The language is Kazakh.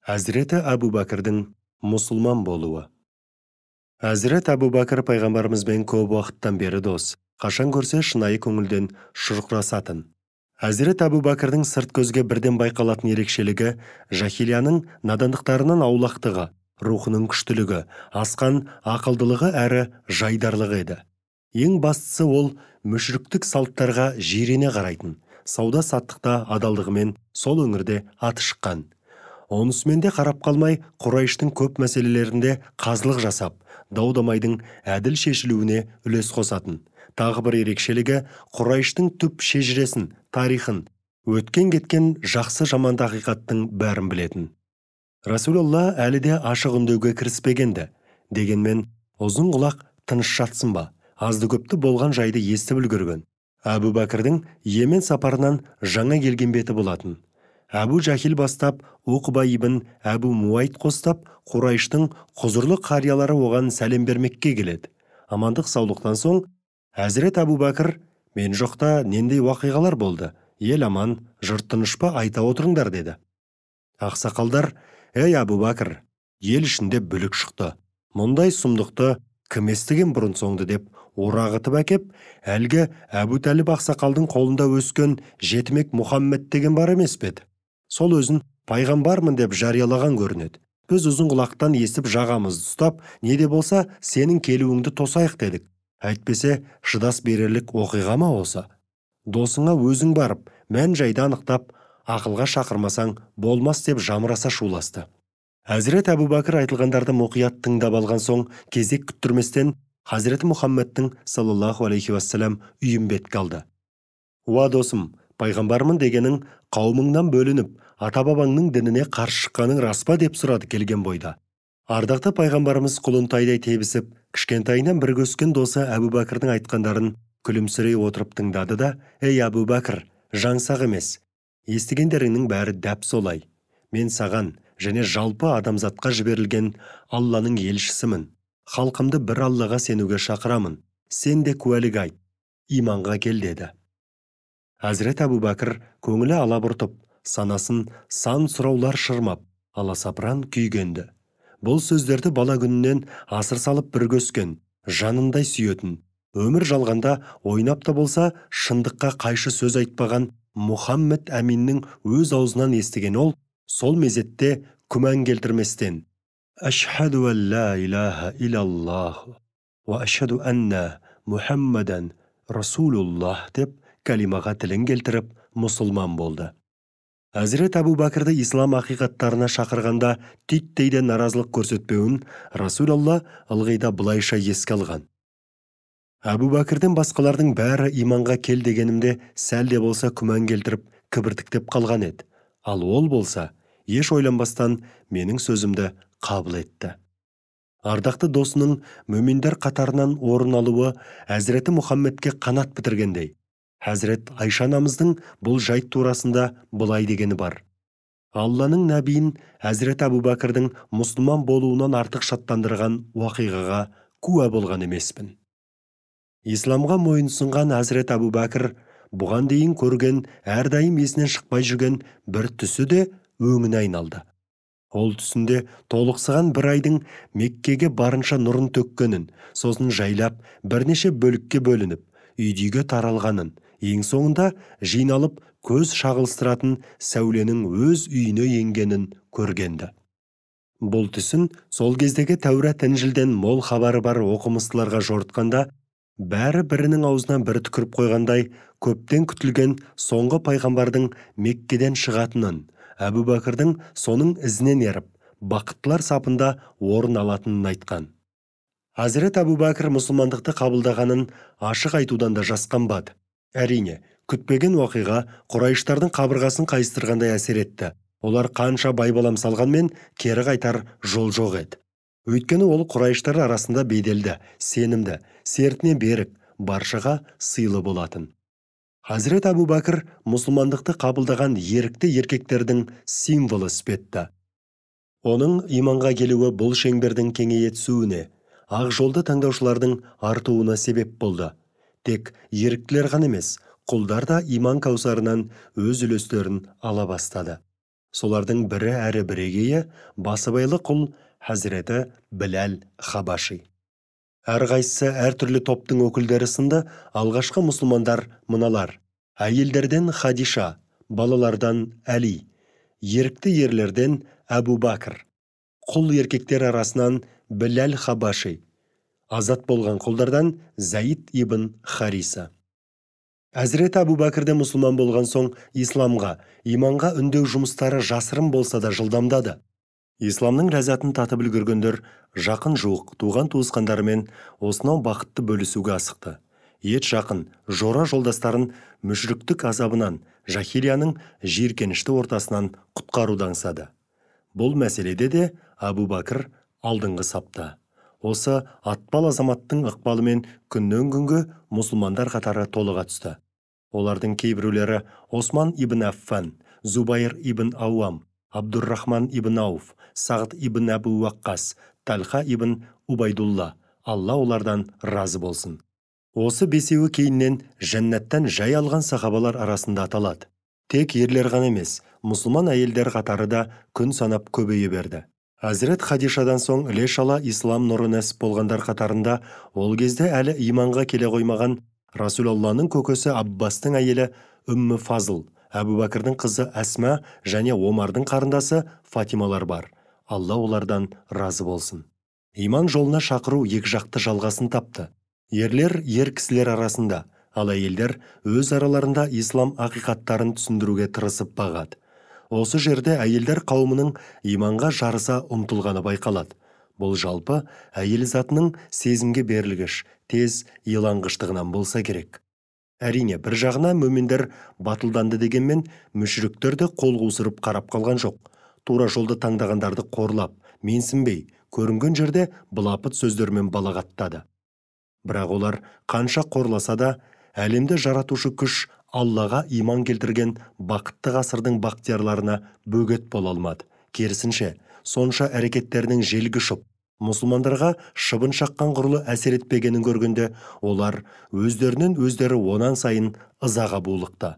Әзіреті Әбу Бәкірдің мұсылман болуы. Әзірет Әбу Бәкір пайғамбарымызбен көп уақыттан бері дос, қашан көрсе шынайы көңілден шұрқырасатын. Әзірет Әбу Бәкірдің сырт көзге бірден байқалатын ерекшелігі жахилияның надандықтарынан аулақтығы, рухының күштілігі, асқан ақылдылығы әрі жайдарлығы еді. Ең бастысы ол мүшріктік салттарға жирене қарайтын, сауда-саттықта адалдығымен сол өңірде аты шыққан. Онысымен де қарап қалмай, Құрайыштың көп мәселелерінде қазылық жасап, дау-дамайдың әділ шешілуіне үлес қосатын. Тағы бір ерекшелігі Құрайыштың түп шежіресін, тарихын, өткен-кеткен жақсы-жаманды ақиқаттың бәрін білетін. Расулалла әлі де ашық үндеуге кіріспегенді. Дегенмен, ұзын құлақ тыныш жатсын ба, азды-көпті болған жайды естіп үлгерген. Әбу Бәкірдің Йемен сапарынан жаңа келген беті болатын. Әбу Жахил бастап, Уқба ибн Әбу Муайт қостап, Құрайыштың құзырлы қариялары оған сәлем бермекке келеді. Амандық саулықтан соң, Әзірет Әбу Бәкір, мен жоқта нендей уақиғалар болды, ел аман, жұрт тыныш па, айта отырыңдар деді. Ақсақалдар, ей Әбу Бәкір, ел ішінде бүлік шықты. Мұндай сұмдықты кім естіген бұрын соңды деп орағытып әкеп, әлгі Әбу Тәліп ақсақалдың қолында өскен жетімек Мұхаммед деген бар емес пе еді? Сол өзін пайғамбармын деп жариялаған көрінеді. Біз ұзын құлақтан естіп жағамызды ұстап, не де болса сенің келуіңді тосайық дедік. Әйтпесе шыдас берерлік оқиға ма осы? Досыңа өзің барып, мән-жайды анықтап, ақылға шақырмасаң болмас деп жамыраса шуласты. Әзірет Әбу Бәкір айтылғандарды мұқият тыңдап алған соң, кезек күттірместен Хазіреті Мұхаммедтің саллаллаху алейхи уассалам үйін бетке алды. Уа досым, пайғамбармын дегенің қауымыңнан бөлініп, ата-бабаңның дініне қарсы шыққаның рас па деп сұрады келген бойда. Ардақты пайғамбарымыз құлынтайдай тебісіп, кішкентайынан бірге өскен досы Әбу Бәкірдің айтқандарын күлімсірей отырып тыңдады да, ей Әбу Бәкір, жаңсақ емес, естігендеріңнің бәрі дәп солай. Мен саған және жалпы адамзатқа жіберілген Алланың елшісімін. Халқымды бір Аллаға сенуге шақырамын. Сен де куәлік айт, иманға кел деді. Әзірет Әбу Бәкір көңілі алабұртып, санасын сан сұраулар шырмап, аласапыран күйгенді. Бұл сөздерді бала күнінен асыр салып бірге өскен, жанындай сүйетін, өмір жалғанда ойнап та болса шындыққа қайшы сөз айтпаған Мұхаммед Әминнің өз аузынан естіген ол, сол мезетте күмән келтірместен «Ашхаду ан ла илаха илаллах ва ашхаду анна Мұхаммадан Расулуллах» деп калимаға тілін келтіріп мұсылман болды. Әзірет Әбу Бәкірді ислам ақиқаттарына шақырғанда титтей де наразылық көрсетпеуін Расулалла ылғида былайша еске алған. Әбу Бәкірден басқалардың бәрі иманға кел дегенімде сәл де болса күмән келтіріп кібіртіктеп қалған еді. Ал ол болса, еш ойланбастан менің сөзімді қабыл етті. Ардақты досының мүминдер қатарынан орын алуы Әзіреті Мұхаммедке қанат бітіргендей. Хәзірет Айша анамыздың бұл жайт турасында былай дегені бар. Алланың нәбиін Әзірет Әбу Бәкірдің мұсылман болуынан артық шаттандырған уақиғаға куә болған емеспін. Исламға мойынсұнған Әзірет Әбу Бәкір бұған дейін көрген, әрдайым есінен шықпай жүрген бір түсі де өңіне айналды. Ол түсінде толықсыған бір айдың Меккеге барынша нұрын төккенін, сосын жайлап бірнеше бөлікке бөлініп, үйдегі таралғанын, ең соңында жиналып көз шағылыстыратын сәуленің өз үйіне енгенін көргенді. Бұл түсін сол кездегі Тәурат Інжілден мол хабары бар оқымыстыларға жортқанда, бәрі бірінің аузынан бір түкіріп қойғандай, көптен күтілген соңғы пайғамбардың Меккеден шығатынын, Әбу Бәкірдің соның ізінен еріп, бақыттылар сапында орын алатынын айтқан. Әзірет Әбу Бәкір мұсылмандықты қабылдағанын ашық айтудан да жасқанбады. Әрине, күтпеген уақиға Құрайыштардың қабырғасын қайыстырғандай әсер етті. Олар қанша байбалам салғанмен кері қайтар жол жоқ еді. Өйткені ол Құрайыштар арасында беделді, сенімді, сертіне берік, баршаға сыйлы болатын. Хазірет Әбу Бәкір мұсылмандықты қабылдаған ерікті еркектердің символы іспетті. Оның иманға келуі бұл шеңбердің кеңейе түсуіне, ақ жолды таңдаушылардың артуына себеп болды. Тек еріктілер ғана емес, құлдар да иман каусарынан өз үлестерін ала бастады. Солардың бірі әрі бірегейі басыбайлы құл Хәзіреті Біләл Хабаши. Әрқайсысы әртүрлі топтың өкілдері сынды. Алғашқы мұсылмандар мыналар: әйелдерден Хадиша, балалардан Әли, ерікті ерлерден Әбу Бәкір, құл еркектер арасынан Біләл Хабаши, азат болған құлдардан Зәйд ибн Хариса. Әзірет Әбу Бәкірде мұсылман болған соң исламға, иманға үндеу жұмыстары жасырын болса да жылдамдады. Исламның ләззатын татып үлгергендер жақын жуық туған туысқандарымен осынау бақытты бөлісуге асықты. Ет жақын жора жолдастарын мүшріктік азабынан, жахилияның жиіркенішті ортасынан құтқаруды аңсады. Бұл мәселеде де Әбу Бәкір алдыңғы сапта. Осы атпал азаматтың ықпалымен күннен күнге мұсылмандар қатары толыға түсті. Олардың кейбіреулері Осман ибн Аффан, Зубайр ибн Ауам, Абдуррахман ибн Ауф, Сағд ибн Әбу Уаққас, Талха ибн Убайдулла, Алла олардан разы болсын. Осы бесеуі кейіннен жәннаттан жай алған сахабалар арасында аталады. Тек ерлер ғана емес, мұсылман әйелдер қатары да күн санап көбейе берді. Әзірет Хадишадан соң іле-шала ислам нұры нәсіп болғандар қатарында ол кезде әлі иманға келе қоймаған Расулалланың көкесі Аббастың әйелі Үммі Фазыл, Әбу Бәкірдің қызы Әсма және Омардың қарындасы Фатималар бар. Алла олардан разы болсын. Иман жолына шақыру екі жақты жалғасын тапты. Ерлер ер кісілер арасында, ал әйелдер өз араларында ислам ақиқаттарын түсіндіруге тырысып бағады. Осы жерде әйелдер қауымының иманға жарыса ұмтылғаны байқалады. Бұл жалпы әйел затының сезімге берілгіш, тез иланғыштығынан болса керек. Әрине, бір жағына мөміндер батылданды дегенмен, мүшріктер де қол қусырып қарап қалған жоқ. Тура жолды таңдағандарды қорлап, менсінбей, көрінген жерде былапыт сөздермен балағаттады. Бірақ олар қанша қорласа да, әлемді жаратушы күш Аллаға иман келтірген бақытты ғасырдың бақтиярларына бөгет бола алмады. Керісінше, сонша әрекеттерінің желгі ұшып, мұсылмандарға шыбын шаққан құрлы әсер етпегенін көргенде, олар өздерінен өздері онан сайын ызаға булықты.